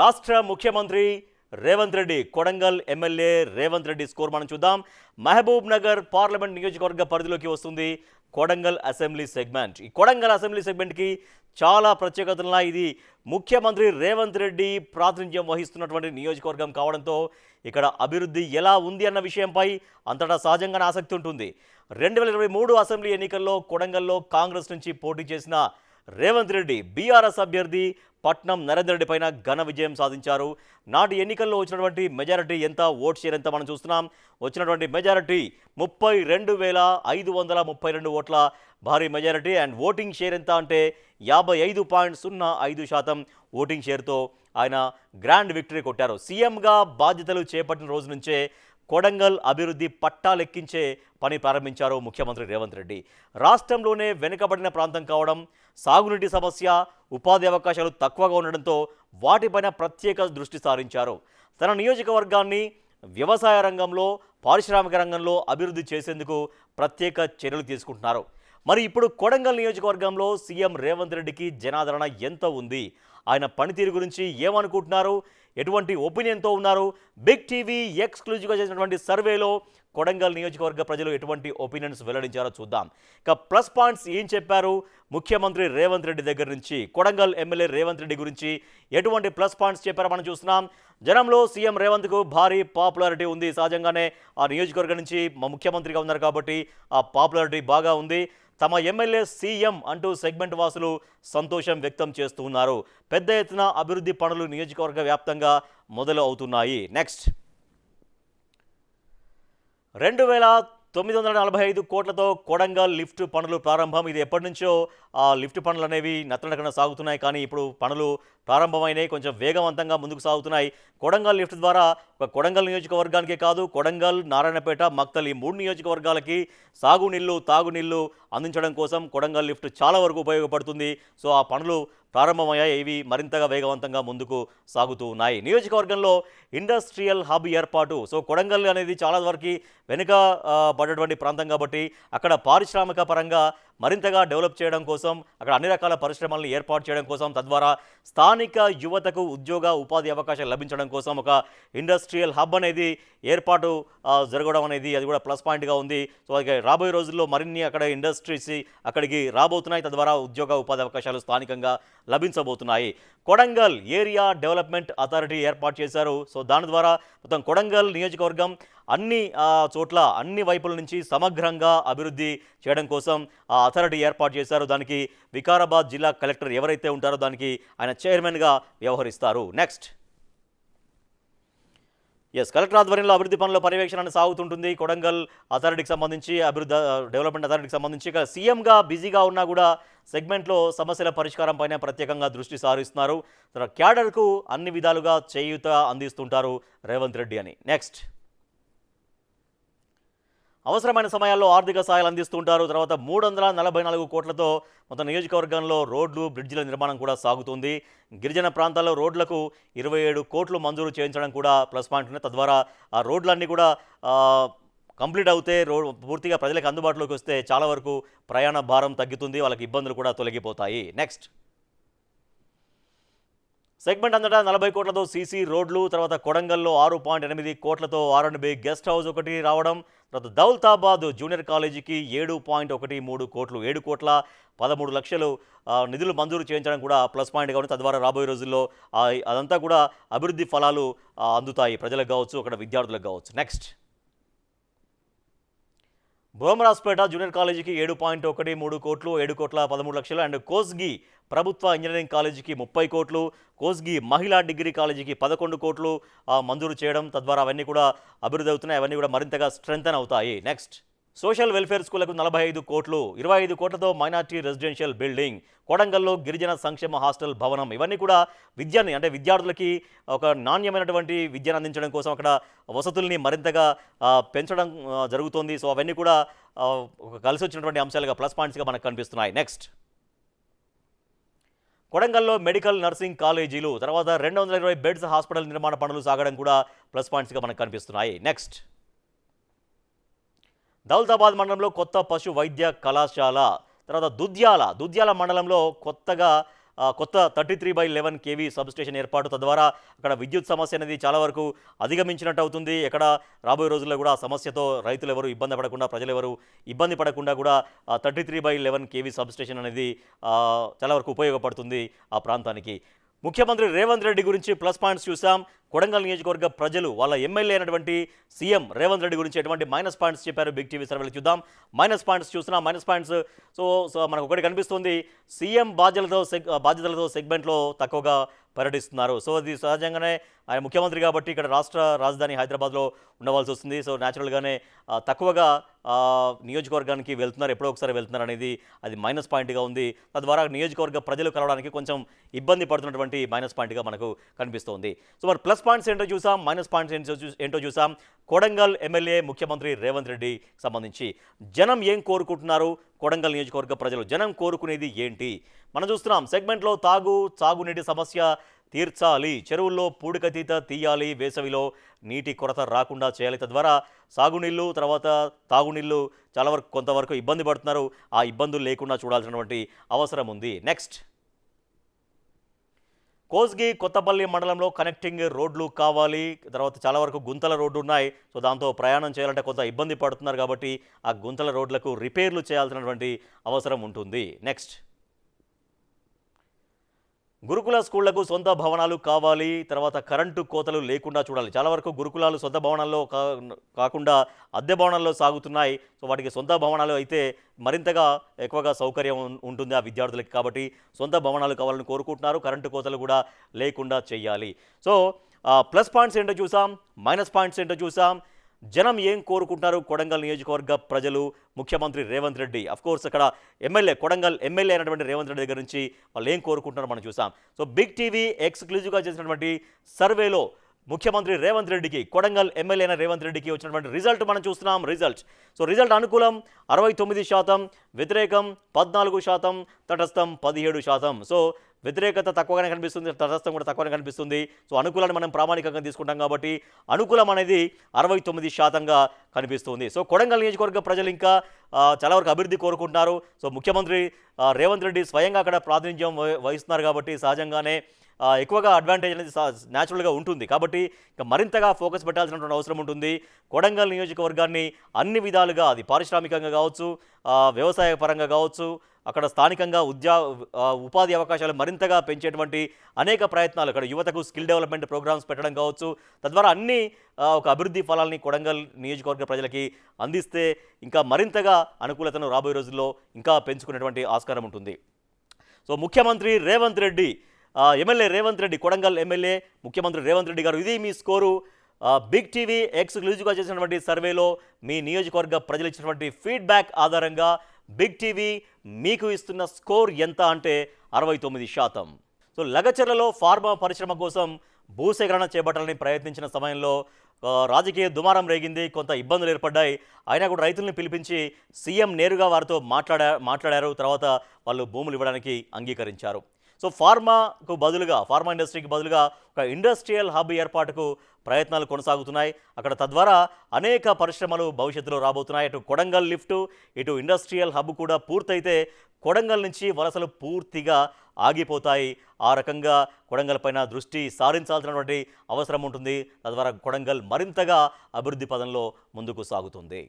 రాష్ట్ర ముఖ్యమంత్రి Revanth Reddy Kodangal MLA Revanth Reddy score మనం చూద్దాం. మహబూబ్ నగర్ పార్లమెంట్ నియోజకవర్గ పరిధిలోకి వస్తుంది కొడంగల్ అసెంబ్లీ సెగ్మెంట్. ఈ కొడంగల్ అసెంబ్లీ సెగ్మెంట్కి చాలా ప్రత్యేకతలు. ఇది ముఖ్యమంత్రి రేవంత్ రెడ్డి ప్రాతినిధ్యం వహిస్తున్నటువంటి నియోజకవర్గం కావడంతో ఇక్కడ అభివృద్ధి ఎలా ఉంది అన్న విషయంపై అంతటా సహజంగానే ఆసక్తి ఉంటుంది. 2023 అసెంబ్లీ ఎన్నికల్లో కొడంగల్లో కాంగ్రెస్ నుంచి పోటీ చేసిన రేవంత్ రెడ్డి బీఆర్ఎస్ అభ్యర్థి పట్నం నరేందర్ రెడ్డి పైన ఘన విజయం సాధించారు. నాటి ఎన్నికల్లో వచ్చినటువంటి మెజారిటీ ఎంత, ఓట్ షేర్ ఎంత మనం చూస్తున్నాం. వచ్చినటువంటి మెజారిటీ 32,532 ఓట్ల భారీ మెజారిటీ. అండ్ ఓటింగ్ షేర్ ఎంత అంటే 55.05% ఓటింగ్ షేర్తో ఆయన గ్రాండ్ విక్టరీ కొట్టారు. సీఎంగా బాధ్యతలు చేపట్టిన రోజు నుంచే కొడంగల్ అభివృద్ధి పట్టాలెక్కించే పని ప్రారంభించారు ముఖ్యమంత్రి రేవంత్ రెడ్డి. రాష్ట్రంలోనే వెనుకబడిన ప్రాంతం కావడం, సాగునీటి సమస్య, ఉపాధి అవకాశాలు తక్కువగా ఉండడంతో వాటిపైన ప్రత్యేక దృష్టి సారించారు. తన నియోజకవర్గాన్ని వ్యవసాయ రంగంలో, పారిశ్రామిక రంగంలో అభివృద్ధి చేసేందుకు ప్రత్యేక చర్యలు తీసుకుంటున్నారు. మరి ఇప్పుడు కొడంగల్ నియోజకవర్గంలో సీఎం రేవంత్ రెడ్డికి జనాదరణ ఎంత ఉంది, ఆయన పనితీరు గురించి ఏమనుకుంటున్నారు, ఎటువంటి ఒపీనియన్తో ఉన్నారు, బిగ్ టీవీ ఎక్స్క్లూజివ్గా చేసినటువంటి సర్వేలో కొడంగల్ నియోజకవర్గ ప్రజలు ఎటువంటి ఒపీనియన్స్ వెల్లడించారో చూద్దాం. ఇక ప్లస్ పాయింట్స్ ఏం చెప్పారు ముఖ్యమంత్రి రేవంత్ రెడ్డి దగ్గర నుంచి, కొడంగల్ ఎమ్మెల్యే రేవంత్ రెడ్డి గురించి ఎటువంటి ప్లస్ పాయింట్స్ చెప్పారో మనం చూస్తున్నాం. జనంలో సీఎం రేవంత్కు భారీ పాపులారిటీ ఉంది. సహజంగానే ఆ నియోజకవర్గం నుంచి ముఖ్యమంత్రిగా ఉన్నారు కాబట్టి ఆ పాపులారిటీ బాగా ఉంది. తమ ఎమ్మెల్యే సీఎం అంటూ సెగ్మెంట్ వాసులు సంతోషం వ్యక్తం చేస్తూ ఉన్నారు. పెద్ద ఎత్తున అభివృద్ధి పనులు నియోజకవర్గ వ్యాప్తంగా మొదలు అవుతున్నాయి. నెక్స్ట్, 2,945 కోట్లతో కొడంగల్ లిఫ్ట్ పనులు ప్రారంభం. ఇది ఎప్పటి నుంచో ఆ లిఫ్ట్ పనులు అనేవి నత్తనడకన సాగుతున్నాయి, కానీ ఇప్పుడు పనులు ప్రారంభమైనాయి, కొంచెం వేగవంతంగా ముందుకు సాగుతున్నాయి. కొడంగల్ లిఫ్ట్ ద్వారా ఒక కొడంగల్ నియోజకవర్గానికే కాదు, కొడంగల్, నారాయణపేట, మక్తల్ ఈ 3 నియోజకవర్గాలకి సాగునీళ్ళు, తాగునీళ్ళు అందించడం కోసం కొడంగల్ లిఫ్ట్ చాలా వరకు ఉపయోగపడుతుంది. సో ఆ పనులు ప్రారంభమయ్యాయి. ఇవి మరింతగా వేగవంతంగా ముందుకు సాగుతూ ఉన్నాయి. నియోజకవర్గంలో ఇండస్ట్రియల్ హబ్ ఏర్పాటు. సో కొడంగల్ అనేది చాలా వరకు వెనుక పడేటువంటి ప్రాంతం కాబట్టి అక్కడ పారిశ్రామిక పరంగా మరింతగా డెవలప్ చేయడం కోసం, అక్కడ అన్ని రకాల పరిశ్రమలను ఏర్పాటు చేయడం కోసం, తద్వారా స్థానిక యువతకు ఉద్యోగ ఉపాధి అవకాశాలు లభించడం కోసం ఒక ఇండస్ట్రియల్ హబ్ అనేది ఏర్పాటు జరగడం అనేది అది కూడా ప్లస్ పాయింట్గా ఉంది. సో రాబోయే రోజుల్లో మరిన్ని అక్కడ ఇండస్ట్రీస్ అక్కడికి రాబోతున్నాయి, తద్వారా ఉద్యోగ ఉపాధి అవకాశాలు స్థానికంగా లభించబోతున్నాయి. కొడంగల్ ఏరియా డెవలప్మెంట్ అథారిటీ ఏర్పాటు చేశారు. సో దాని ద్వారా మొత్తం కొడంగల్ నియోజకవర్గం అన్ని చోట్ల, అన్ని వైపుల నుంచి సమగ్రంగా అభివృద్ధి చేయడం కోసం ఆ అథారిటీ ఏర్పాటు చేశారు. దానికి వికారాబాద్ జిల్లా కలెక్టర్ ఎవరైతే ఉంటారో దానికి ఆయన చైర్మన్గా వ్యవహరిస్తారు. నెక్స్ట్, కలెక్టర్ ఆధ్వర్యంలో అభివృద్ధి పనుల పర్యవేక్షణ సాగుతుంటుంది కొడంగల్ అథారిటీకి సంబంధించి, అభివృద్ధి డెవలప్మెంట్ అథారిటీకి సంబంధించి. ఇక సీఎంగా బిజీగా ఉన్నా కూడా సెగ్మెంట్లో సమస్యల పరిష్కారం పైన ప్రత్యేకంగా దృష్టి సారిస్తున్నారు. క్యాడర్కు అన్ని విధాలుగా చేయూత అందిస్తుంటారు రేవంత్ రెడ్డి అని. నెక్స్ట్, అవసరమైన సమయాల్లో ఆర్థిక సాయాలు అందిస్తుంటారు. తర్వాత 344 కోట్లతో మొత్తం నియోజకవర్గంలో రోడ్లు, బ్రిడ్జిల నిర్మాణం కూడా సాగుతుంది. గిరిజన ప్రాంతాల్లో రోడ్లకు 27 కోట్లు మంజూరు చేయించడం కూడా ప్లస్ పాయింట్ ఉన్నాయి. తద్వారా ఆ రోడ్లన్నీ కూడా కంప్లీట్ అవుతే పూర్తిగా ప్రజలకు అందుబాటులోకి వస్తే చాలా వరకు ప్రయాణ భారం తగ్గుతుంది, వాళ్ళకి ఇబ్బందులు కూడా తొలగిపోతాయి. నెక్స్ట్, సెగ్మెంట్ అంతటా 40 కోట్లతో సీసీ రోడ్లు, తర్వాత కొడంగల్లో 6.8 కోట్లతో R&B గెస్ట్ హౌస్ ఒకటి రావడం, తర్వాత దౌలతాబాద్ జూనియర్ కాలేజీకి 7.13 కోట్లు, 7,13,00,000 నిధులు మంజూరు చేయించడం కూడా ప్లస్ పాయింట్గా ఉంది. తద్వారా రాబోయే రోజుల్లో అదంతా కూడా అభివృద్ధి ఫలాలు అందుతాయి ప్రజలకు కావచ్చు, అక్కడ విద్యార్థులకు కావచ్చు. నెక్స్ట్, భోమరాజ్పేట జూనియర్ కాలేజీకి 7.13 కోట్లు, 7,13,00,000. అండ్ కోస్గి ప్రభుత్వ ఇంజనీరింగ్ కాలేజీకి 30 కోట్లు, కోస్గి మహిళా డిగ్రీ కాలేజీకి 11 కోట్లు మంజూరు చేయడం, తద్వారా అవన్నీ కూడా అభివృద్ధి అవుతున్నాయి, అవన్నీ కూడా మరింతగా స్ట్రెంథన్ అవుతాయి. నెక్స్ట్, సోషల్ వెల్ఫేర్ స్కూళ్లకు 45 కోట్లు, 25 కోట్లతో మైనార్టీ రెసిడెన్షియల్ బిల్డింగ్, కొడంగల్లో గిరిజన సంక్షేమ హాస్టల్ భవనం. ఇవన్నీ కూడా విద్యని, అంటే విద్యార్థులకి ఒక నాణ్యమైనటువంటి విద్యను అందించడం కోసం అక్కడ వసతుల్ని మరింతగా పెంచడం జరుగుతుంది. సో అవన్నీ కూడా కలిసి వచ్చినటువంటి అంశాలుగా ప్లస్ పాయింట్స్గా మనకు కనిపిస్తున్నాయి. నెక్స్ట్, కొడంగల్లో మెడికల్ నర్సింగ్ కాలేజీలు, తర్వాత 220 బెడ్స్ హాస్పిటల్ నిర్మాణ పనులు సాగడం కూడా ప్లస్ పాయింట్స్గా మనకు కనిపిస్తున్నాయి. నెక్స్ట్, దౌలతాబాద్ మండలంలో కొత్త పశు వైద్య కళాశాల, తర్వాత దుద్యాల మండలంలో కొత్తగా కొత్త 33/11 కేవీ సబ్స్టేషన్ ఏర్పాటు, తద్వారా అక్కడ విద్యుత్ సమస్య అనేది చాలా వరకు అధిగమించినట్టు అవుతుంది. ఎక్కడ రాబోయే రోజుల్లో కూడా ఆ సమస్యతో రైతులు ఎవరు ఇబ్బంది పడకుండా, ప్రజలు ఎవరు ఇబ్బంది పడకుండా కూడా 33/11 కేవీ సబ్స్టేషన్ అనేది చాలా వరకు ఉపయోగపడుతుంది ఆ ప్రాంతానికి. ముఖ్యమంత్రి రేవంత్ రెడ్డి గురించి ప్లస్ పాయింట్స్ చూసాం. కొడంగల్ నియోజకవర్గ ప్రజలు వాళ్ళ ఎమ్మెల్యే అయినటువంటి సీఎం రేవంత్ రెడ్డి గురించి ఎటువంటి మైనస్ పాయింట్స్ చెప్పారు బిగ్ టీవీ సర్వేలు చూద్దాం. మైనస్ పాయింట్స్ చూస్తున్నాం. మైనస్ పాయింట్స్ సో మనకు ఒకటి కనిపిస్తుంది, సీఎం బాధ్యతలతో సెగ్మెంట్లో తక్కువగా పర్యటిస్తున్నారు. సో అది సహజంగానే ఆయన ముఖ్యమంత్రి కాబట్టి ఇక్కడ రాష్ట్ర రాజధాని హైదరాబాద్లో ఉండవలసి వస్తుంది. సో న్యాచురల్గానే తక్కువగా నియోజకవర్గానికి వెళ్తున్నారు, ఎప్పుడో ఒకసారి వెళ్తున్నారు అనేది అది మైనస్ పాయింట్గా ఉంది. తద్వారా నియోజకవర్గ ప్రజలు కలవడానికి కొంచెం ఇబ్బంది పడుతున్నటువంటి మైనస్ పాయింట్గా మనకు కనిపిస్తోంది. సో మరి ప్లస్ పాయింట్స్ ఏంటో చూసాం, మైనస్ పాయింట్స్ ఏంటో చూసాం. కొడంగల్ ఎమ్మెల్యే ముఖ్యమంత్రి రేవంత్ రెడ్డి సంబంధించి జనం ఏం కోరుకుంటున్నారు, కొడంగల్ నియోజకవర్గ ప్రజలు జనం కోరుకునేది ఏంటి మనం చూస్తున్నాం. సెగ్మెంట్లో సాగునీటి సమస్య తీర్చాలి, చెరువుల్లో పూడికతీత తీయాలి, వేసవిలో నీటి కొరత రాకుండా చేయాలి, తద్వారా సాగునీళ్ళు తర్వాత తాగునీళ్ళు చాలా వరకు కొంతవరకు ఇబ్బంది పడుతున్నారు, ఆ ఇబ్బందులు లేకుండా చూడాల్సినటువంటి అవసరం ఉంది. నెక్స్ట్, కోస్గి కొత్తపల్లి మండలంలో కనెక్టింగ్ రోడ్లు కావాలి, తర్వాత చాలా వరకు గుంతల రోడ్లు ఉన్నాయి. సో దాంతో ప్రయాణం చేయాలంటే కొంత ఇబ్బంది పడుతున్నారు కాబట్టి ఆ గుంతల రోడ్లకు రిపేర్లు చేయాల్సినటువంటి అవసరం ఉంటుంది. నెక్స్ట్, గురుకుల స్కూళ్లకు సొంత భవనాలు కావాలి, తర్వాత కరెంటు కోతలు లేకుండా చూడాలి. చాలా వరకు గురుకులాలు సొంత భవనాల్లో కాకుండా అద్దె భవనాల్లో సాగుతున్నాయి. సో వాటికి సొంత భవనాలు అయితే మరింతగా ఎక్కువగా సౌకర్యం ఉంటుంది ఆ విద్యార్థులకి, కాబట్టి సొంత భవనాలు కావాలని కోరుకుంటున్నారు. కరెంటు కోతలు కూడా లేకుండా చేయాలి. సో ప్లస్ పాయింట్స్ ఏంటో చూసాం, మైనస్ పాయింట్స్ ఏంటో చూసాం. జనం ఏం కోరుకుంటారు కొడంగల్ నియోజకవర్గ ప్రజలు, ముఖ్యమంత్రి రేవంత్ రెడ్డి, అఫ్కోర్స్ అక్కడ కొడంగల్ ఎమ్మెల్యే అయినటువంటి రేవంత్ రెడ్డి దగ్గర నుంచి వాళ్ళు ఏం కోరుకుంటున్నారో మనం చూసాం. సో బిగ్ టీవీ ఎక్స్క్లూజివ్గా చేసినటువంటి సర్వేలో ముఖ్యమంత్రి రేవంత్ రెడ్డికి, కొడంగల్ ఎమ్మెల్యే అయిన రేవంత్ రెడ్డికి వచ్చినటువంటి రిజల్ట్ మనం చూస్తున్నాం. రిజల్ట్ అనుకూలం 69%, వ్యతిరేకం 14%, తటస్థం 17%. సో వ్యతిరేకత తక్కువగానే కనిపిస్తుంది, తటస్థం కూడా తక్కువగానే కనిపిస్తుంది. సో అనుకూలాన్ని మనం ప్రామాణికంగా తీసుకుంటాం కాబట్టి అనుకూలం అనేది 69%గా కనిపిస్తుంది. సో కొడంగల్ నియోజకవర్గ ప్రజలు ఇంకా చాలా వరకు అభివృద్ధి కోరుకుంటున్నారు. సో ముఖ్యమంత్రి రేవంత్ రెడ్డి స్వయంగా అక్కడ ప్రాతినిధ్యం వహిస్తున్నారు కాబట్టి సహజంగానే ఎక్కువగా అడ్వాంటేజ్ అనేది న్యాచురల్గా ఉంటుంది. కాబట్టి ఇంకా మరింతగా ఫోకస్ పెట్టాల్సినటువంటి అవసరం ఉంటుంది. కొడంగల్ నియోజకవర్గాన్ని అన్ని విధాలుగా, అది పారిశ్రామికంగా కావచ్చు, వ్యవసాయ పరంగా కావచ్చు, అక్కడ స్థానికంగా ఉపాధి అవకాశాలు మరింతగా పెంచేటువంటి అనేక ప్రయత్నాలు, అక్కడ యువతకు స్కిల్ డెవలప్మెంట్ ప్రోగ్రామ్స్ పెట్టడం కావచ్చు, తద్వారా అన్ని ఒక అభివృద్ధి ఫలాల్ని కొడంగల్ నియోజకవర్గ ప్రజలకి అందిస్తే ఇంకా మరింతగా అనుకూలతను రాబోయే రోజుల్లో ఇంకా పెంచుకునేటువంటి ఆస్కారం ఉంటుంది. సో ముఖ్యమంత్రి రేవంత్ రెడ్డి, ఎమ్మెల్యే రేవంత్ రెడ్డి, కొడంగల్ ఎమ్మెల్యే ముఖ్యమంత్రి రేవంత్ రెడ్డి గారు, ఇది మీ స్కోరు. బిగ్ టీవీ ఎక్స్క్లూజివ్గా చేసినటువంటి సర్వేలో మీ నియోజకవర్గ ప్రజలు ఇచ్చినటువంటి ఫీడ్బ్యాక్ ఆధారంగా బిగ్ టీవీ మీకు ఇస్తున్న స్కోర్ ఎంత అంటే 69%. సో లగచర్లలో ఫార్మా పరిశ్రమ కోసం భూసేకరణ చేపట్టాలని ప్రయత్నించిన సమయంలో రాజకీయ దుమారం రేగింది, కొంత ఇబ్బందులు ఏర్పడ్డాయి. అయినా కూడా రైతుల్ని పిలిపించి సీఎం నేరుగా వారితో మాట్లాడారు. తర్వాత వాళ్ళు భూములు ఇవ్వడానికి అంగీకరించారు. సో ఫార్మా ఇండస్ట్రీకి బదులుగా ఒక ఇండస్ట్రియల్ హబ్ ఏర్పాటుకు ప్రయత్నాలు కొనసాగుతున్నాయి. అక్కడ తద్వారా అనేక పరిశ్రమలు భవిష్యత్తులో రాబోతున్నాయి. అటు కొడంగల్ లిఫ్ట్, ఇటు ఇండస్ట్రియల్ హబ్ కూడా పూర్తయితే కొడంగల్ నుంచి వలసలు పూర్తిగా ఆగిపోతాయి. ఆ రకంగా కొడంగల్ పైన దృష్టి సారించాల్సినటువంటి అవసరం ఉంటుంది. తద్వారా కొడంగల్ మరింతగా అభివృద్ధి పదంలో ముందుకు సాగుతుంది.